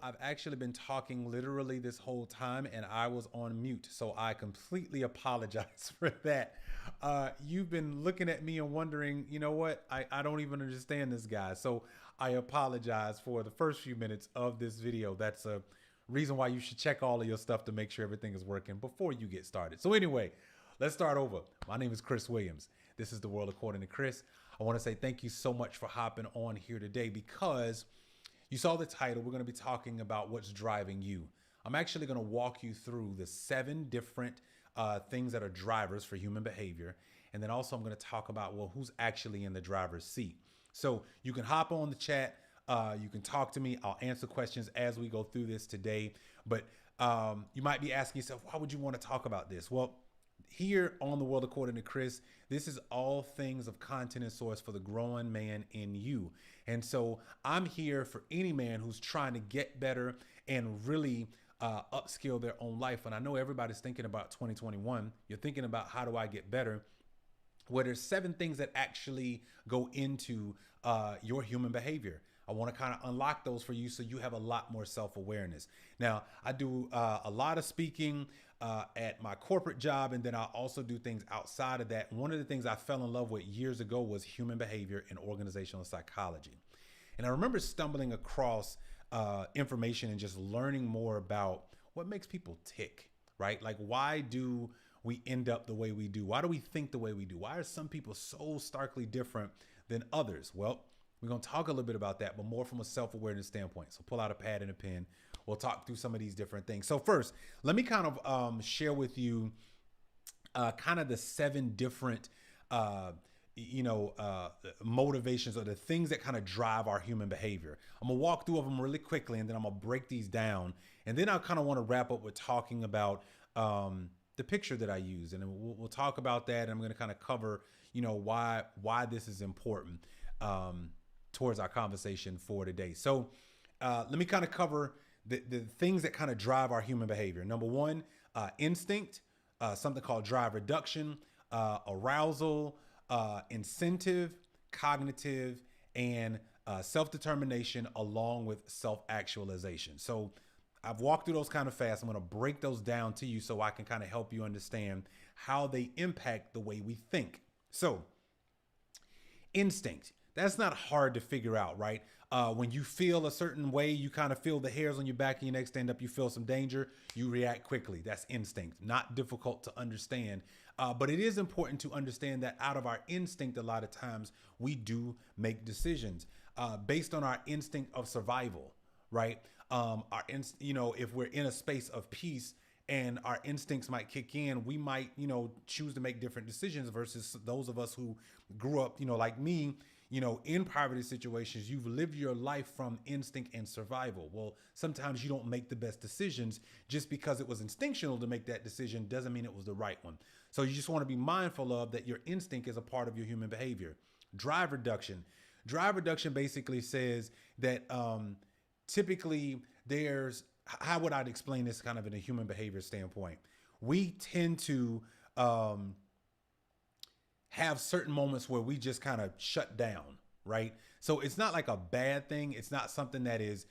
I've actually been talking literally this whole time and I was on mute. So I completely apologize for that. You've been looking at me and wondering, you know what? I don't even understand this guy. So I apologize for the first few minutes of this video. That's a reason why you should check all of your stuff to make sure everything is working before you get started. So anyway, let's start over. My name is Chris Williams. This is The World According to Chris. I want to say thank you so much for hopping on here today because you saw the title. We're going to be talking about what's driving you. I'm actually going to walk you through the 7 different things that are drivers for human behavior. And then also I'm going to talk about, well, who's actually in the driver's seat. So you can hop on the chat. You can talk to me. I'll answer questions as we go through this today. But you might be asking yourself, why would you want to talk about this? Well, here on The World According to Chris, this is all things of content and source for the growing man in you. And so I'm here for any man who's trying to get better and really upskill their own life. And I know everybody's thinking about 2021. You're thinking about how do I get better? Well, there's 7 things that actually go into your human behavior. I want to kind of unlock those for you so you have a lot more self-awareness. Now, I do a lot of speaking at my corporate job, and then I also do things outside of that. One of the things I fell in love with years ago was human behavior and organizational psychology. And I remember stumbling across information and just learning more about what makes people tick, right? Like, why do we end up the way we do? Why do we think the way we do? Why are some people so starkly different than others? Well, we're going to talk a little bit about that, but more from a self-awareness standpoint. So pull out a pad and a pen. We'll talk through some of these different things. So first, let me kind of share with you kind of the 7 different, motivations or the things that kind of drive our human behavior. I'm going to walk through them really quickly, and then I'm going to break these down. And then I kind of want to wrap up with talking about the picture that I use. And then we'll talk about that. And I'm going to kind of cover, why this is important towards our conversation for today. So let me kind of cover the things that kind of drive our human behavior. Number 1, instinct, something called drive reduction, arousal, incentive, cognitive, and self-determination, along with self-actualization. So I've walked through those kind of fast. I'm going to break those down to you so I can kind of help you understand how they impact the way we think. So instinct. That's not hard to figure out, right? When you feel a certain way, you kind of feel the hairs on your back and your neck stand up, you feel some danger, you react quickly. That's instinct. Not difficult to understand. But it is important to understand that out of our instinct, a lot of times we do make decisions based on our instinct of survival, right? If we're in a space of peace and our instincts might kick in, we might, choose to make different decisions versus those of us who grew up, like me, in poverty situations. You've lived your life from instinct and survival. Well, sometimes you don't make the best decisions. Just because it was instinctual to make that decision doesn't mean it was the right one. So you just want to be mindful of that. Your instinct is a part of your human behavior. Drive reduction. Drive reduction basically says that typically how would I explain this kind of in a human behavior standpoint? We tend to have certain moments where we just kind of shut down, right? So it's not like a bad thing. It's not something that is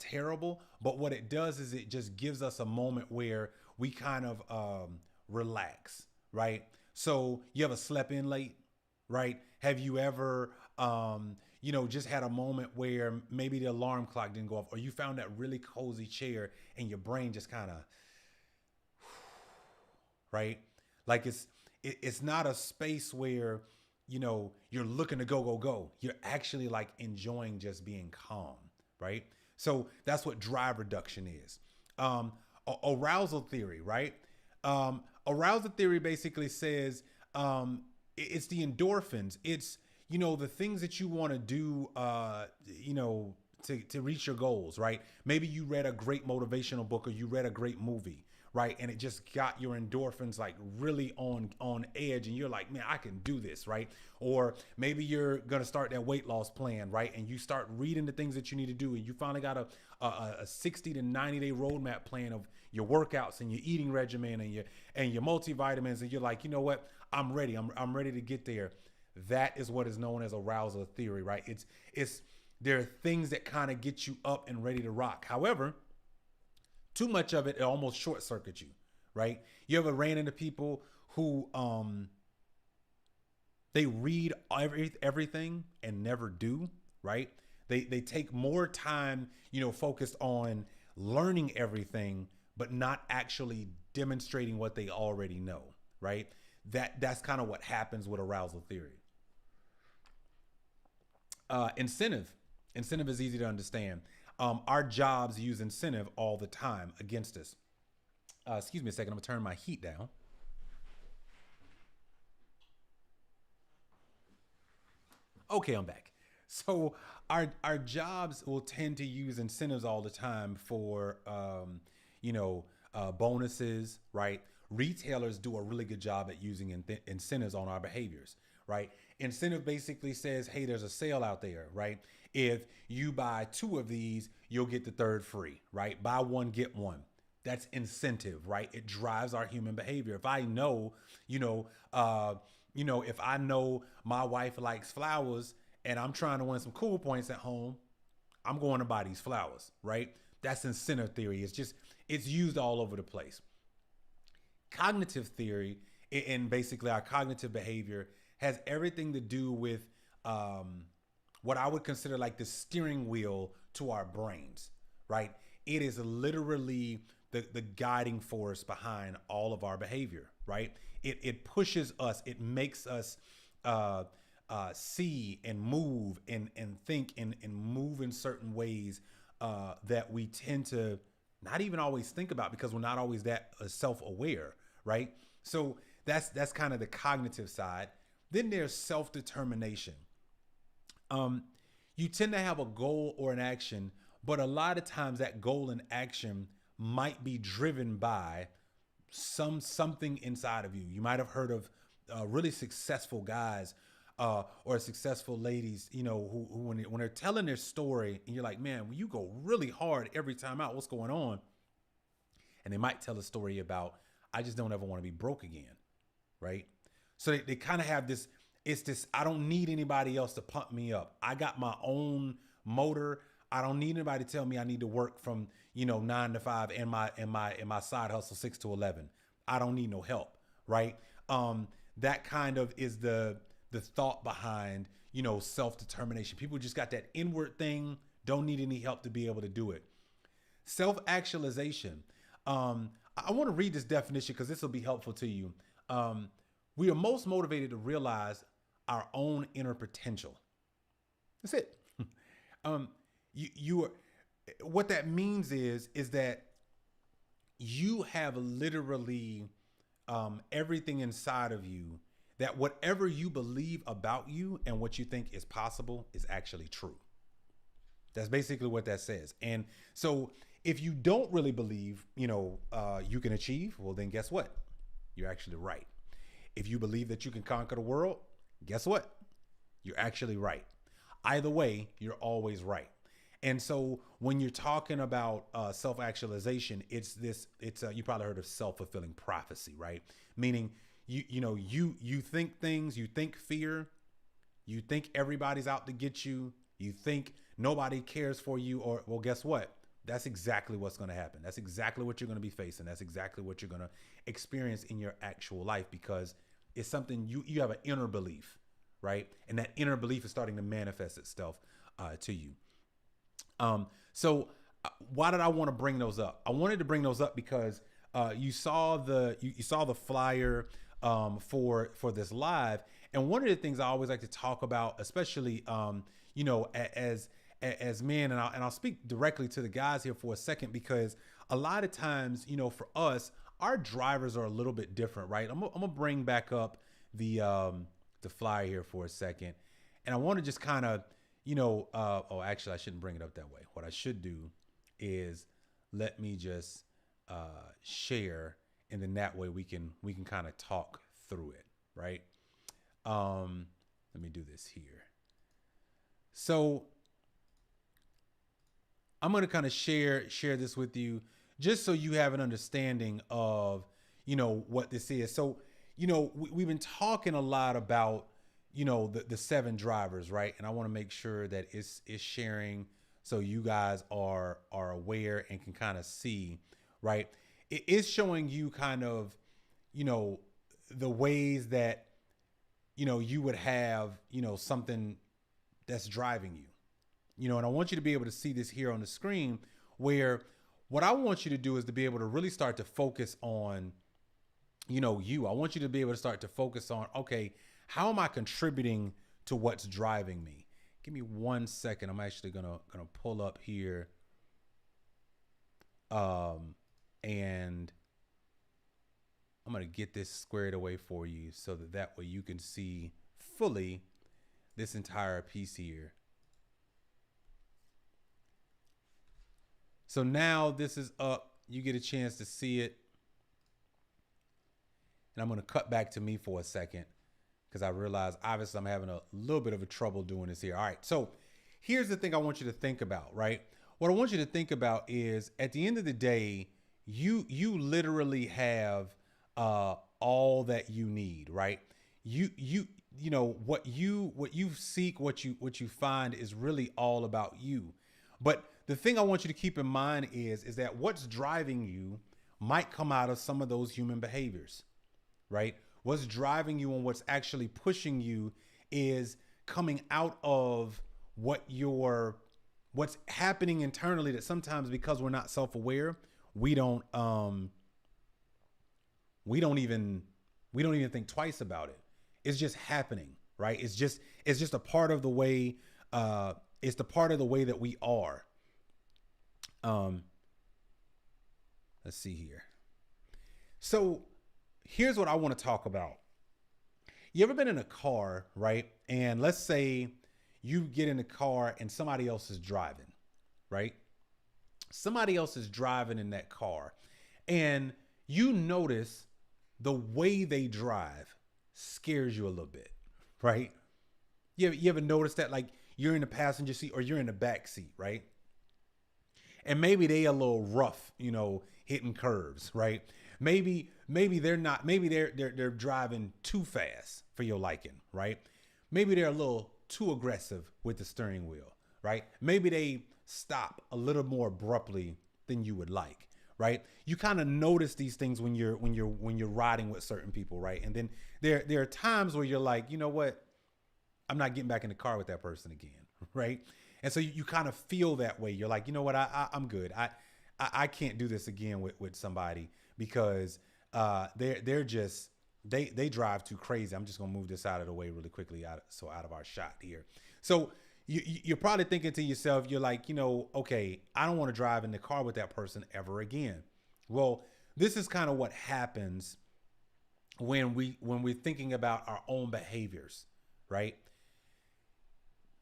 terrible, but what it does is it just gives us a moment where we kind of relax, right? So you ever slept in late, right? Have you ever, just had a moment where maybe the alarm clock didn't go off, or you found that really cozy chair and your brain just kind of, right? Like it's not a space where, you're looking to go. You're actually like enjoying just being calm, right? So that's what drive reduction is. Arousal theory, right? Arousal theory basically says it's the endorphins. It's, the things that you want to do, to reach your goals, right? Maybe you read a great motivational book or you read a great movie, right? And it just got your endorphins like really on edge and you're like, man, I can do this, right? Or maybe you're going to start that weight loss plan, right? And you start reading the things that you need to do. And you finally got a 60 to 90 day roadmap plan of your workouts and your eating regimen and your multivitamins. And you're like, you know what? I'm ready. I'm ready to get there. That is what is known as arousal theory, right? It's There are things that kind of get you up and ready to rock. However, too much of it almost short circuits you, right? You ever ran into people who they read everything and never do, right? They take more time, focused on learning everything, but not actually demonstrating what they already know, right? That's kind of what happens with arousal theory. Incentive is easy to understand. Our jobs use incentive all the time against us. Excuse me a second. I'm gonna turn my heat down. Okay, I'm back. So our jobs will tend to use incentives all the time for bonuses, right? Retailers do a really good job at using incentives on our behaviors, right? Incentive basically says, hey, there's a sale out there, right? If you buy 2 of these, you'll get the 3rd free, right? Buy 1, get 1. That's incentive, right? It drives our human behavior. If I know, if I know my wife likes flowers and I'm trying to win some cool points at home, I'm going to buy these flowers, right? That's incentive theory. It's used all over the place. Cognitive theory and basically our cognitive behavior has everything to do with what I would consider like the steering wheel to our brains, right? It is literally the guiding force behind all of our behavior, right? It pushes us, it makes us see and move and think and move in certain ways that we tend to not even always think about because we're not always that self-aware, right? So that's kind of the cognitive side. Then there's self-determination. You tend to have a goal or an action, but a lot of times that goal and action might be driven by something inside of you. You might have heard of really successful guys or successful ladies, who when they're telling their story and you're like, man, when you go really hard every time out, what's going on? And they might tell a story about, I just don't ever want to be broke again, right? So they kind of have this, I don't need anybody else to pump me up. I got my own motor. I don't need anybody to tell me I need to work from, 9 to 5 and my side hustle 6 to 11. I don't need no help, right? That kind of is the thought behind, self-determination. People just got that inward thing, don't need any help to be able to do it. Self-actualization. I want to read this definition because this will be helpful to you. We are most motivated to realize our own inner potential. That's it. You are, what that means is that you have literally everything inside of you that whatever you believe about you and what you think is possible is actually true. That's basically what that says. And so if you don't really believe, you can achieve, well, then guess what? You're actually right. If you believe that you can conquer the world, guess what? You're actually right. Either way, you're always right. And so when you're talking about self-actualization, you probably heard of self-fulfilling prophecy, right? Meaning you think things, you think fear, you think everybody's out to get you, you think nobody cares for you, or, well, guess what? That's exactly what's going to happen. That's exactly what you're going to be facing. That's exactly what you're going to experience in your actual life, because it's something you have an inner belief, right? And that inner belief is starting to manifest itself to you. So why did I want to bring those up? I wanted to bring those up because you saw the flyer for this live, and one of the things I always like to talk about, especially as men, and I'll speak directly to the guys here for a second, because a lot of times, for us, our drivers are a little bit different, right? I'm gonna bring back up the flyer here for a second, and I want to just kind of, actually I shouldn't bring it up that way. What I should do is let me just share, and then that way we can kind of talk through it, right? Let me do this here. So I'm going to kind of share this with you just so you have an understanding of, what this is. So, we've been talking a lot about, the 7 drivers, right? And I want to make sure that it's sharing so you guys are aware and can kind of see, right? It is showing you kind of, the ways that, you would have, something that's driving you. And I want you to be able to see this here on the screen, where what I want you to do is to be able to really start to focus on, you. I want you to be able to start to focus on, okay, how am I contributing to what's driving me? Give me 1 second. I'm actually gonna pull up here, and I'm gonna get this squared away for you so that way you can see fully this entire piece here. So now this is up. You get a chance to see it. And I'm going to cut back to me for a second because I realize obviously I'm having a little bit of a trouble doing this here. All right. So here's the thing I want you to think about, right? What I want you to think about is at the end of the day, you literally have all that you need, right? What you seek, what you find is really all about you. But the thing I want you to keep in mind is that what's driving you might come out of some of those human behaviors, right? What's driving you and what's actually pushing you is coming out of what's happening internally, that sometimes because we're not self-aware, we don't even think twice about it. It's just happening, right? It's just a part of the way, it's the part of the way that we are. Let's see here. So here's what I want to talk about. You ever been in a car, right? And let's say you get in a car and somebody else is driving, right? Somebody else is driving in that car, and you notice the way they drive scares you a little bit, right? You ever notice that, like, you're in the passenger seat or you're in the back seat, right? And maybe they a little rough, hitting curves, right? Maybe they're not, maybe they're driving too fast for your liking, right? Maybe they're a little too aggressive with the steering wheel, right? Maybe they stop a little more abruptly than you would like, right? You kind of notice these things when you're riding with certain people, right? And then there are times where you're like, you know what? I'm not getting back in the car with that person again, right? And so you kind of feel that way. You're like, you know what? I'm good. I can't do this again with somebody because they drive too crazy. I'm just gonna move this out of the way really quickly, out of our shot here. So you're probably thinking to yourself, you're like, okay, I don't want to drive in the car with that person ever again. Well, this is kind of what happens when we're thinking about our own behaviors, right?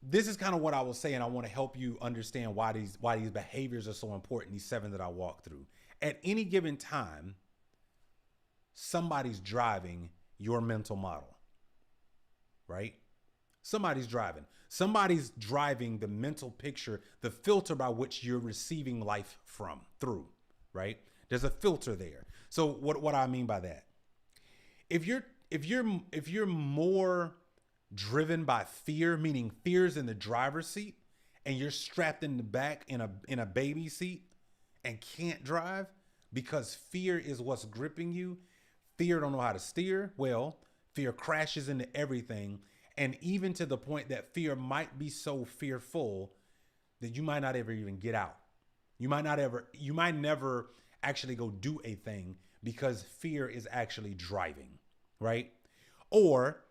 This is kind of what I will say, and I want to help you understand why these behaviors are so important, these 7 that I walk through. At any given time, somebody's driving your mental model, right? Somebody's driving the mental picture, the filter by which you're receiving life through, right? There's a filter there. So what I mean by that, if you're more driven by fear, meaning fear's in the driver's seat, and you're strapped in the back in a baby seat and can't drive because fear is what's gripping you. Fear don't know how to steer. Well, fear crashes into everything. And even to the point that fear might be so fearful that you might not ever even get out. You might never actually go do a thing because fear is actually driving, right? Or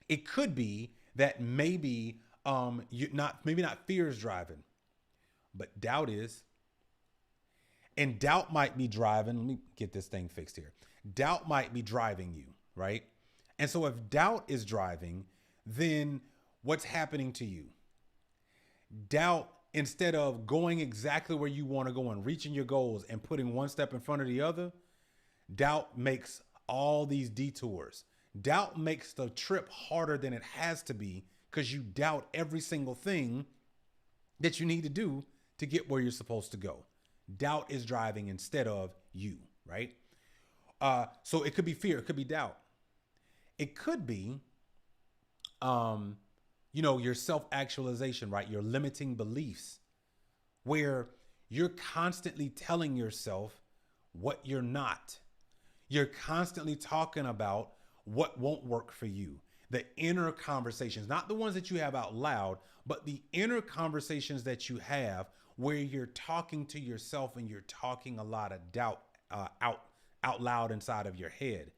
it could be that maybe not fear is driving, but doubt is. And doubt might be driving. Let me get this thing fixed here. Doubt might be driving you, right? And so if doubt is driving, then what's happening to you? Doubt, instead of going exactly where you want to go and reaching your goals and putting one step in front of the other, doubt makes all these detours. Doubt makes the trip harder than it has to be because you doubt every single thing that you need to do to get where you're supposed to go. Doubt is driving instead of you, right? So it could be fear. It could be doubt. It could be um, your self-actualization, right? Your limiting beliefs, where you're constantly telling yourself what you're not. You're constantly talking about what won't work for you. The inner conversations, not the ones that you have out loud, but the inner conversations that you have where you're talking to yourself and you're talking a lot of doubt out loud inside of your head.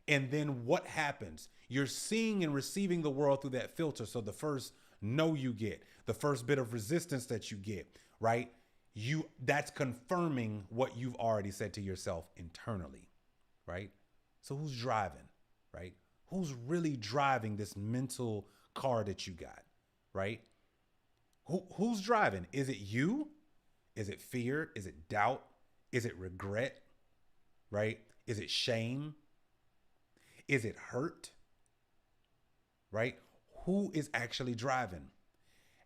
And then what happens? You're seeing and receiving the world through that filter. So the first no you get, the first bit of resistance that you get, right? That's confirming what you've already said to yourself internally, right? So who's driving, right? Who's really driving this mental car that you got, right? Who's driving? Is it you? Is it fear? Is it doubt? Is it regret, right? Is it shame? Is it hurt? Right? Who is actually driving?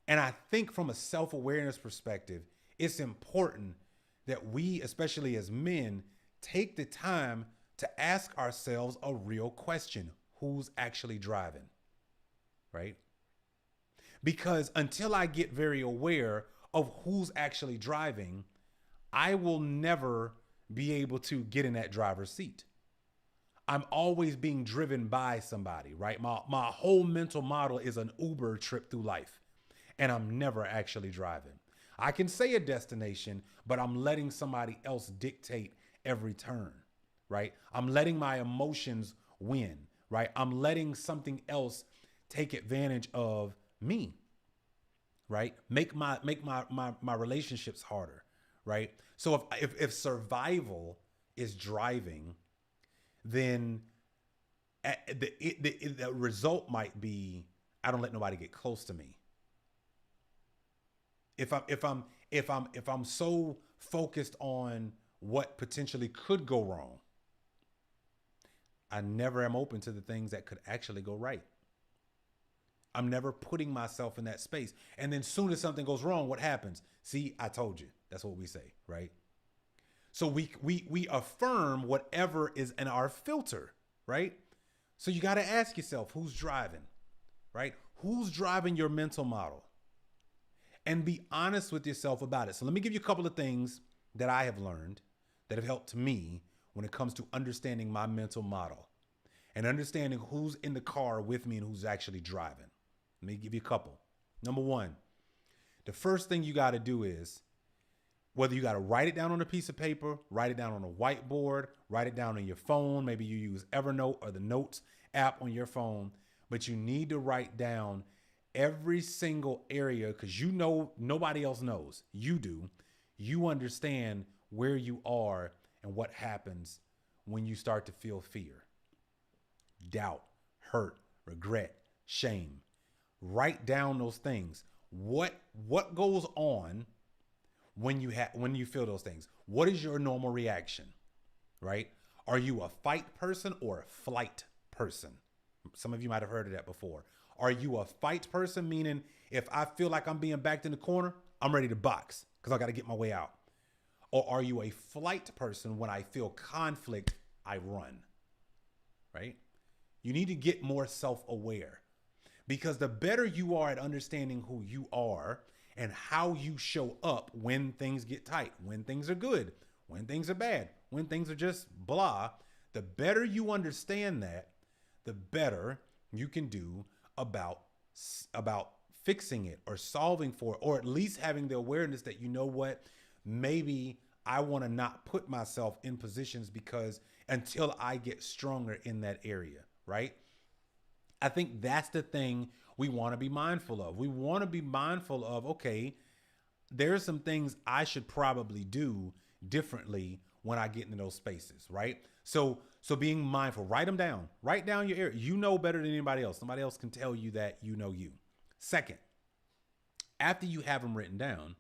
And I think from a self-awareness perspective, it's important that we, especially as men, take the time to ask ourselves a real question. Who's actually driving? Right? Because until I get very aware of who's actually driving, I will never be able to get in that driver's seat. I'm always being driven by somebody, right? My whole mental model is an Uber trip through life, and I'm never actually driving. I can say a destination, but I'm letting somebody else dictate every turn, right? I'm letting my emotions win, right? I'm letting something else take advantage of me, right? Make my relationships harder, right? So if survival is driving, then the result might be I don't let nobody get close to me. If I'm so focused on what potentially could go wrong, I never am open to the things that could actually go right. I'm never putting myself in that space. And then soon as something goes wrong, what happens? See, I told you. That's what we say, right? So we affirm whatever is in our filter, right? So you got to ask yourself, who's driving, right? Who's driving your mental model? And be honest with yourself about it. So let me give you a couple of things that I have learned that have helped me when it comes to understanding my mental model and understanding who's in the car with me and who's actually driving. Let me give you a couple. Number one, the first thing you got to do is, whether you got to write it down on a piece of paper, write it down on a whiteboard, write it down on your phone. Maybe you use Evernote or the Notes app on your phone, but you need to write down every single area because nobody else knows. You do. You understand where you are and what happens when you start to feel fear, doubt, hurt, regret, shame. Write down those things. What goes on when you feel those things? What is your normal reaction, right? Are you a fight person or a flight person? Some of you might have heard of that before. Are you a fight person, meaning if I feel like I'm being backed in the corner, I'm ready to box because I got to get my way out? Or are you a flight person? When I feel conflict, I run, right? You need to get more self-aware, because the better you are at understanding who you are and how you show up when things get tight, when things are good, when things are bad, when things are just blah, the better you understand that, the better you can do about fixing it or solving for it, or at least having the awareness that, you know what, maybe I want to not put myself in positions because until I get stronger in that area, right? I think that's the thing we want to be mindful of. We want to be mindful of, okay, there's some things I should probably do differently when I get into those spaces, right? So being mindful, write them down. Write down your area. You know better than anybody else. Somebody else can tell you that you know you. Second, after you have them written down,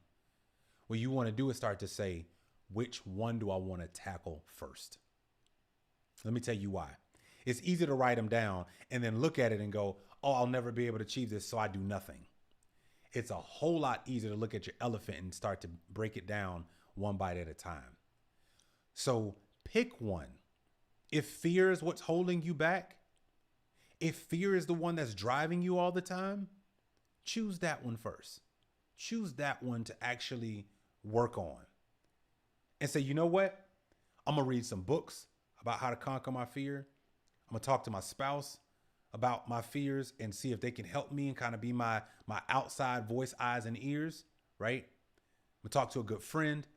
what you want to do is start to say, which one do I want to tackle first? Let me tell you why. It's easy to write them down and then look at it and go, oh, I'll never be able to achieve this, so I do nothing. It's a whole lot easier to look at your elephant and start to break it down one bite at a time. So pick one. If fear is what's holding you back, If fear is the one that's driving you all the time, choose that one first. Choose that one to actually work on and say, you know what? I'm going to read some books about how to conquer my fear. I'm going to talk to my spouse about my fears and see if they can help me and kind of be my outside voice, eyes and ears, right? I'm going to talk to a good friend.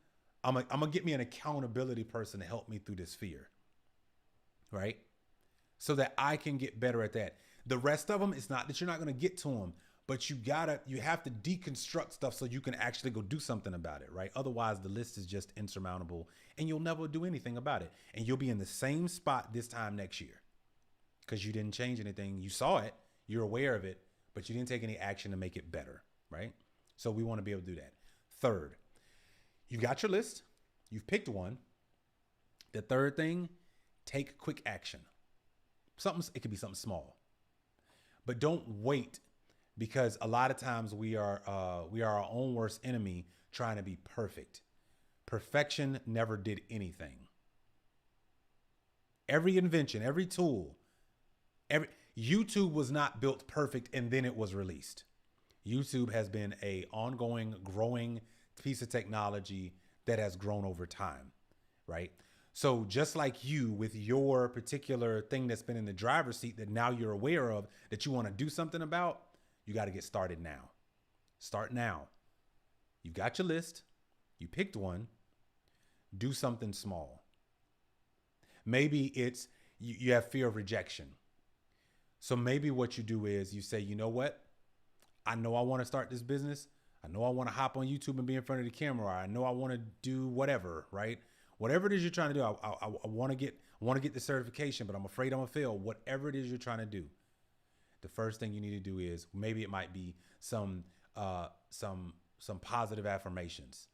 I'm going to get me an accountability person to help me through this fear, right? So that I can get better at that. The rest of them, it's not that you're not going to get to them, but you have to deconstruct stuff so you can actually go do something about it, right? Otherwise, the list is just insurmountable and you'll never do anything about it. And you'll be in the same spot this time next year because you didn't change anything. You saw it, you're aware of it, but you didn't take any action to make it better, right? So we want to be able to do that. Third, you got your list. You've picked one. The third thing, take quick action. It could be something small, but don't wait, because a lot of times we are our own worst enemy trying to be perfect. Perfection never did anything. Every invention, every tool, YouTube was not built perfect and then it was released. YouTube has been a ongoing, growing piece of technology that has grown over time, right? So just like you with your particular thing that's been in the driver's seat that now you're aware of that you want to do something about, you got to get started now. Start now. You've got your list. You picked one. Do something small. Maybe it's you have fear of rejection. So maybe what you do is you say, you know what? I know I want to start this business. I know I want to hop on YouTube and be in front of the camera. I know I want to do whatever, right? Whatever it is you're trying to do, I want to get the certification, but I'm afraid I'm gonna fail. Whatever it is you're trying to do, the first thing you need to do is, maybe it might be some positive affirmations,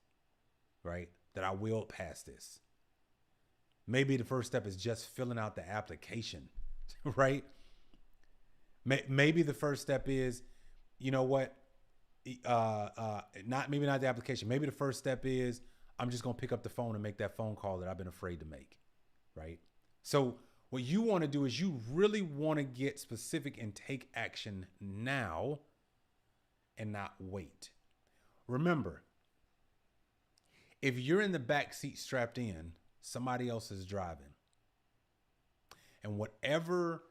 right? That I will pass this. Maybe the first step is just filling out the application, right? Maybe the first step is, you know what? Not the application. Maybe the first step is, I'm just going to pick up the phone and make that phone call that I've been afraid to make, right? So what you want to do is you really want to get specific and take action now and not wait. Remember, if you're in the back seat strapped in, somebody else is driving. And whatever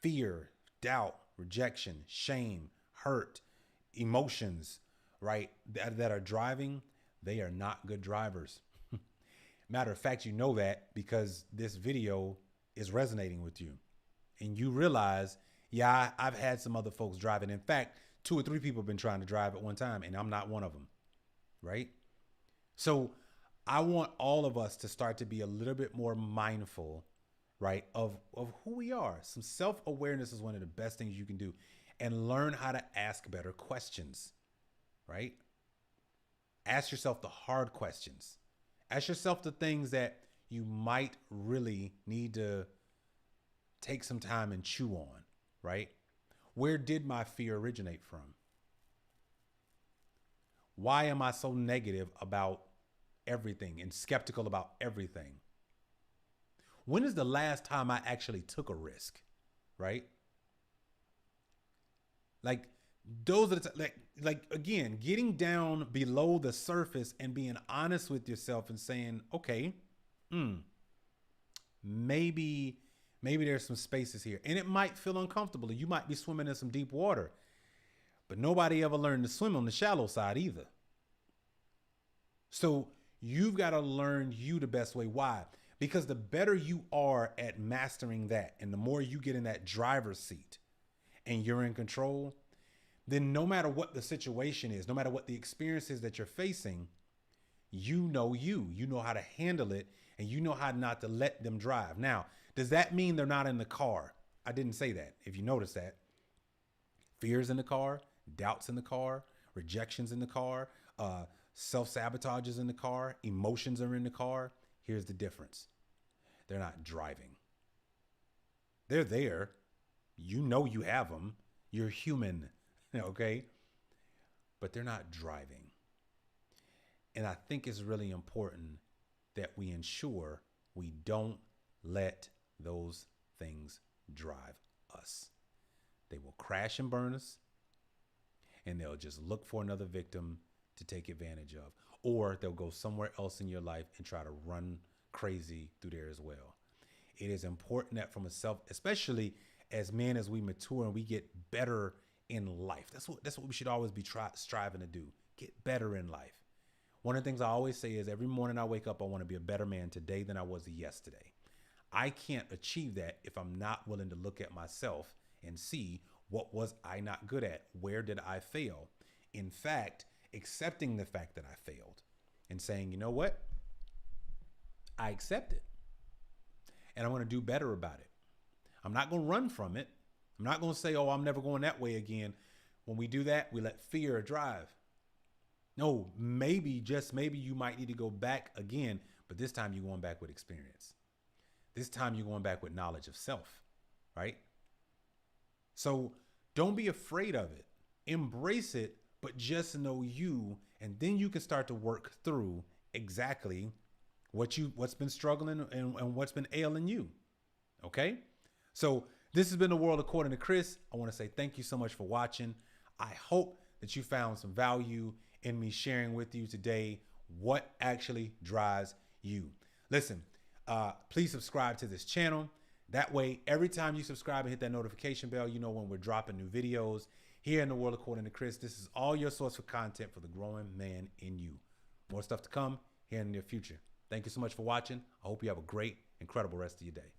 fear, doubt, rejection, shame, hurt, emotions, right, that are driving, they are not good drivers. Matter of fact, you know that because this video is resonating with you. And you realize, yeah, I've had some other folks driving. In fact, 2 or 3 people have been trying to drive at one time, and I'm not one of them, right? So I want all of us to start to be a little bit more mindful, right, of who we are. Some self-awareness is one of the best things you can do, and learn how to ask better questions, right? Ask yourself the hard questions. Ask yourself the things that you might really need to take some time and chew on, right? Where did my fear originate from? Why am I so negative about everything and skeptical about everything? When is the last time I actually took a risk, right? Like, those are like again, getting down below the surface and being honest with yourself and saying, okay, maybe there's some spaces here, and it might feel uncomfortable. You might be swimming in some deep water, but nobody ever learned to swim on the shallow side either. So you've got to learn you the best way. Why? Because the better you are at mastering that, and the more you get in that driver's seat and you're in control, then no matter what the situation is, no matter what the experience is that you're facing, you know how to handle it, and you know how not to let them drive. Now, does that mean they're not in the car? I didn't say that. If you notice that, fears in the car, doubts in the car, rejections in the car, self-sabotage is in the car, emotions are in the car. Here's the difference. They're not driving. They're there. You know you have them. You're human. Okay, but they're not driving. And I think it's really important that we ensure we don't let those things drive us. They will crash and burn us, and they'll just look for another victim to take advantage of. Or they'll go somewhere else in your life and try to run crazy through there as well. It is important that from a self, especially as men, as we mature and we get better in life. That's what we should always be striving to do. Get better in life. One of the things I always say is every morning I wake up, I want to be a better man today than I was yesterday. I can't achieve that if I'm not willing to look at myself and see what was I not good at? Where did I fail? In fact, accepting the fact that I failed and saying, you know what? I accept it. And I'm going to do better about it. I'm not going to run from it. I'm not going to say, oh, I'm never going that way again. When we do that, we let fear drive. No, maybe, just maybe you might need to go back again, but this time you're going back with experience. This time you're going back with knowledge of self, right? So don't be afraid of it. Embrace it, but just know you, and then you can start to work through exactly what's been struggling and what's been ailing you. Okay? So this has been The World According to Chris. I want to say thank you so much for watching. I hope that you found some value in me sharing with you today what actually drives you. Listen, please subscribe to this channel. That way, every time you subscribe and hit that notification bell, you know when we're dropping new videos. Here in The World According to Chris, this is all your source for content for the growing man in you. More stuff to come here in the near future. Thank you so much for watching. I hope you have a great, incredible rest of your day.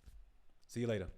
See you later.